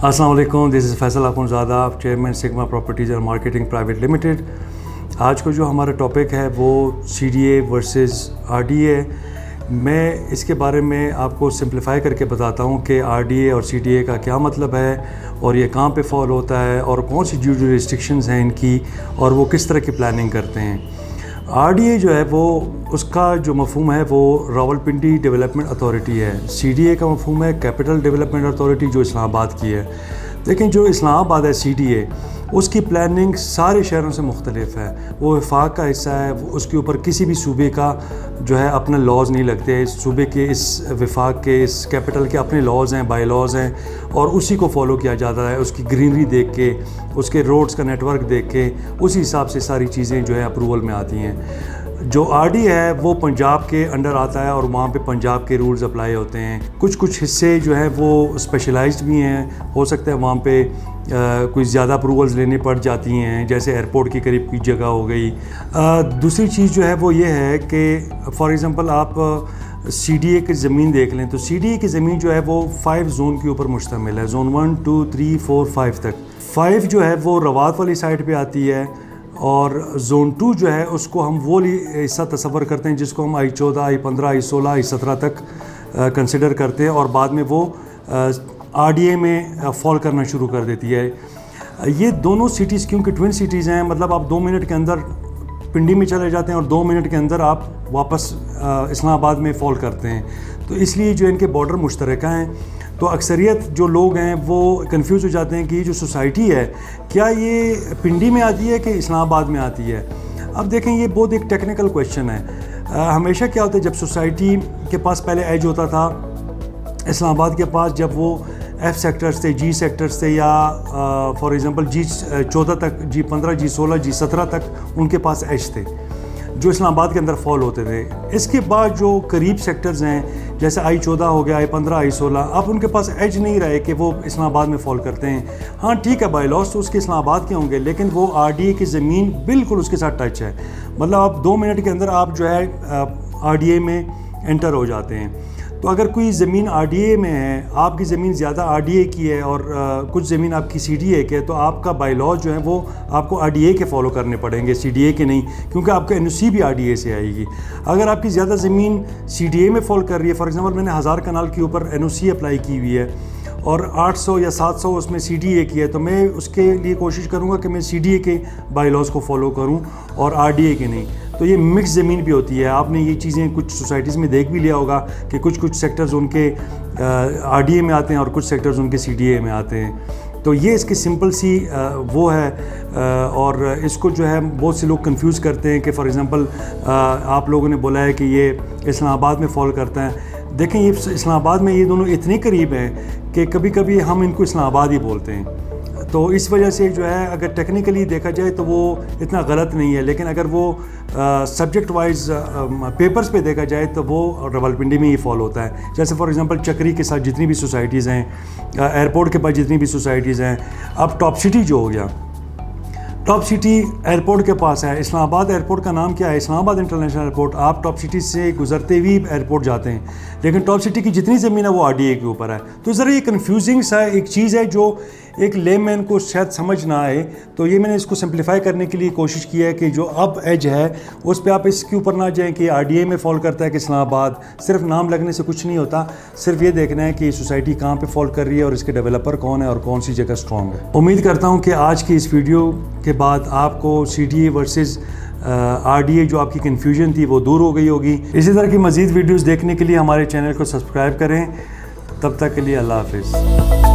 अस्सलाम वालेकुम, this is Faisal Akhunzada, chairman Sigma properties and marketing private limited. आज को जो हमारा टॉपिक है वो CDA वर्सेस RDA। मैं इसके बारे में आपको सिंप्लीफाई करके बताता हूँ कि RDA और CDA का क्या मतलब है और ये कहाँ पे फॉल होता है और कौन सी ड्यू रिस्ट्रिक्शंस हैं इनकी और वो किस तरह की प्लानिंग करते हैं। RDA जो है वो उसका जो मफहूम है वो रावलपिंडी डेवलपमेंट अथॉरिटी है। CDA का मफहूम है कैपिटल डेवलपमेंट अथॉरिटी जो इस्लामाबाद की है। लेकिन जो इस्लामाबाद है CDA उसकी प्लानिंग सारे शहरों से मुख्तलिफ है। वो वफाक का हिस्सा है, उसके ऊपर किसी भी सूबे का जो है अपना लॉज नहीं लगते। सूबे के इस वफाक के इस कैपिटल के अपने लॉज हैं, बाई लॉज हैं और उसी को फॉलो किया जाता है। उसकी ग्रीनरी देख के, उसके रोड्स का नेटवर्क देख के उसी हिसाब से सारी चीज़ें जो है अप्रूवल में आती हैं। जो RD है वो पंजाब के अंडर आता है और वहाँ पे पंजाब के रूल्स अप्लाई होते हैं। कुछ हिस्से जो है वो स्पेशलाइज्ड भी हैं, हो सकता है वहाँ पे कुछ ज़्यादा अप्रूवल्स लेने पड़ जाती हैं, जैसे एयरपोर्ट के करीब की जगह हो गई। दूसरी चीज़ जो है वो ये है कि फॉर एग्ज़ाम्पल आप CDA की ज़मीन देख लें तो CDA की ज़मीन जो है वो 5 जोन के ऊपर मुश्तमिल है, जोन 1, 2, 3, 4, 5 तक। 5 जो है वो रवात वाली साइड पे आती है और जोन 2 जो है उसको हम वो हिस्सा तस्वर करते हैं जिसको हम I14, I15, I16, I17 तक कंसिडर करते हैं और बाद में वो RDA में फॉल करना शुरू कर देती है। ये दोनों सिटीज़ क्योंकि ट्विन सिटीज़ हैं, मतलब आप 2 मिनट के अंदर पिंडी में चले जाते हैं और 2 मिनट के अंदर आप वापस इस्लामाबाद में फॉल करते हैं। तो इसलिए जो इनके बॉर्डर मुश्तरका हैं। तो अक्सरियत जो लोग हैं वो कंफ्यूज हो जाते हैं कि ये जो सोसाइटी है क्या ये पिंडी में आती है कि इस्लामाबाद में आती है। अब देखें ये बहुत एक टेक्निकल क्वेश्चन है। हमेशा क्या होता है जब सोसाइटी के पास पहले एज होता था इस्लामाबाद के पास, जब वो F सेक्टर्स थे, G सेक्टर्स थे या फॉर एग्ज़ाम्पल G14 तक, G15, G16, G17 तक उनके पास एज थे जो इस्लामाबाद के अंदर फॉल होते थे। इसके बाद जो करीब सेक्टर्स हैं जैसे I14 हो गया, I15, I16, अब उनके पास एज नहीं रहे कि वो इस्लामाबाद में फॉल करते हैं। हाँ ठीक है, बाई लॉस तो उसके इस्लामाबाद के होंगे लेकिन वो RDA की ज़मीन बिल्कुल उसके साथ टच है। मतलब आप 2 मिनट के अंदर आप जो है RDA में एंटर हो जाते हैं। तो अगर कोई ज़मीन RDA में है, आपकी ज़मीन ज़्यादा RDA की है और कुछ ज़मीन आपकी CDA की है, तो आपका बाई लॉ जो है वो आपको RDA के फॉलो करने पड़ेंगे, CDA के नहीं, क्योंकि आपका NOC भी RDA से आएगी। अगर आपकी ज़्यादा ज़मीन CDA में फॉल कर रही है, फॉर एग्ज़ाम्पल मैंने हज़ार कनाल के ऊपर NOC अप्लाई की हुई है और 800 या 700 उसमें CDA की है, तो मैं उसके लिए कोशिश करूँगा कि मैं CDA के बाई लॉज को फॉलो करूँ और RDA के नहीं। तो ये मिक्स ज़मीन भी होती है। आपने ये चीज़ें कुछ सोसाइटीज़ में देख भी लिया होगा कि कुछ सेक्टर्स उनके RDA में आते हैं और कुछ सेक्टर्स उनके CDA में आते हैं। तो ये इसकी सिंपल सी वो है और इसको जो है बहुत से लोग कंफ्यूज करते हैं कि फॉर एग्ज़ाम्पल आप लोगों ने बोला है कि ये इस्लामाबाद में फॉल करता है। देखें ये इस्लामाबाद में ये दोनों इतने करीब हैं कि कभी कभी हम इनको इस्लामाबाद ही बोलते हैं। तो इस वजह से जो है अगर टेक्निकली देखा जाए तो वो इतना गलत नहीं है, लेकिन अगर वो सब्जेक्ट वाइज पेपर्स पे देखा जाए तो वो रावलपिंडी में ही फॉल होता है। जैसे फॉर एग्ज़ाम्पल चक्री के साथ जितनी भी सोसाइटीज़ हैं, एयरपोर्ट के पास जितनी भी सोसाइटीज़ हैं, अब टॉप सिटी जो हो गया, टॉप सिटी एयरपोर्ट के पास है। इस्लामाबाद एयरपोर्ट का नाम क्या है? Islamabad international airport. आप टॉप सिटी से गुजरते हुए एयरपोर्ट जाते हैं, लेकिन टॉप सिटी की जितनी ज़मीन है वो RDA के ऊपर है। तो ज़रा ये कन्फ्यूजिंग सा एक चीज़ है जो एक लेमैन को शायद समझ ना आए। तो ये मैंने इसको सिंप्लीफाई करने के लिए कोशिश की है कि जो अब एज है उस पर आप इसके ऊपर ना जाएं कि RDA में फॉल करता है कि इस्लामाबाद। सिर्फ नाम लगने से कुछ नहीं होता, सिर्फ ये देखना है कि सोसाइटी कहाँ पे फॉल कर रही है और इसके डेवलपर कौन है और कौन सी जगह स्ट्रॉन्ग है। उम्मीद करता हूँ कि आज की इस वीडियो के बाद आपको CDA वर्सेस RDA जो आपकी कन्फ्यूजन थी वो दूर हो गई होगी। इसी तरह की मज़ीद वीडियोज़ देखने के लिए हमारे चैनल को सब्सक्राइब करें। तब तक के लिए अल्लाह हाफ़िज़।